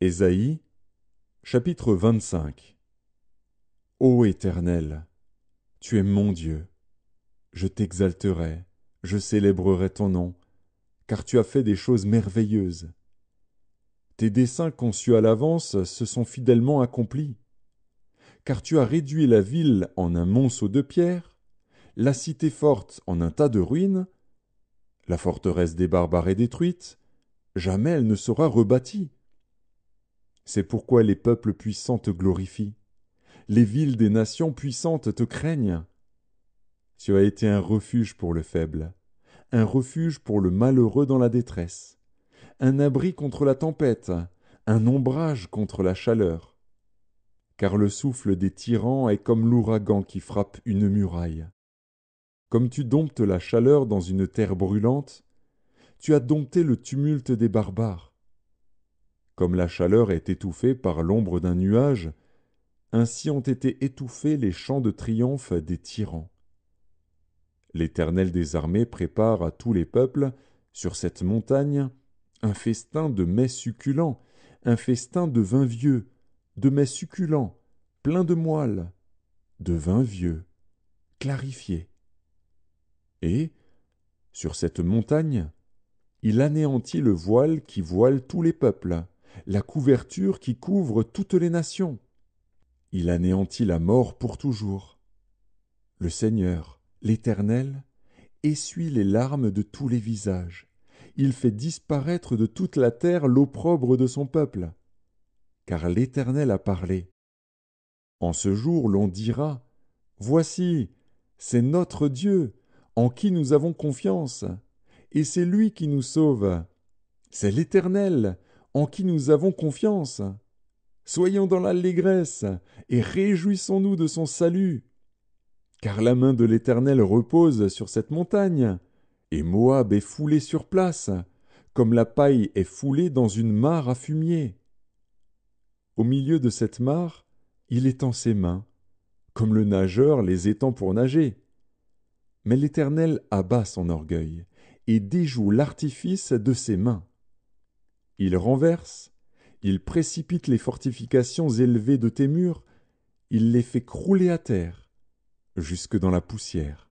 Ésaïe, chapitre 25. Ô Éternel, tu es mon Dieu. Je t'exalterai, je célébrerai ton nom, car tu as fait des choses merveilleuses. Tes desseins conçus à l'avance se sont fidèlement accomplis. Car tu as réduit la ville en un monceau de pierre, la cité forte en un tas de ruines. La forteresse des barbares est détruite, jamais elle ne sera rebâtie. C'est pourquoi les peuples puissants te glorifient, les villes des nations puissantes te craignent. Tu as été un refuge pour le faible, un refuge pour le malheureux dans la détresse, un abri contre la tempête, un ombrage contre la chaleur. Car le souffle des tyrans est comme l'ouragan qui frappe une muraille. Comme tu domptes la chaleur dans une terre brûlante, tu as dompté le tumulte des barbares. Comme la chaleur est étouffée par l'ombre d'un nuage, ainsi ont été étouffés les chants de triomphe des tyrans. L'Éternel des armées prépare à tous les peuples, sur cette montagne, un festin de mets succulents, un festin de vin vieux, de mets succulents, pleins de moelle, de vin vieux, clarifié. Et, sur cette montagne, il anéantit le voile qui voile tous les peuples, la couverture qui couvre toutes les nations. Il anéantit la mort pour toujours. Le Seigneur, l'Éternel, essuie les larmes de tous les visages. Il fait disparaître de toute la terre l'opprobre de son peuple. Car l'Éternel a parlé. En ce jour, l'on dira, « Voici, c'est notre Dieu, en qui nous avons confiance, et c'est lui qui nous sauve. C'est l'Éternel, en qui nous avons confiance. Soyons dans l'allégresse, et réjouissons-nous de son salut. Car la main de l'Éternel repose sur cette montagne, et Moab est foulé sur place, comme la paille est foulée dans une mare à fumier. Au milieu de cette mare, il étend ses mains, comme le nageur les étend pour nager. Mais l'Éternel abat son orgueil, et déjoue l'artifice de ses mains. Il renverse, il précipite les fortifications élevées de tes murs, il les fait crouler à terre, jusque dans la poussière.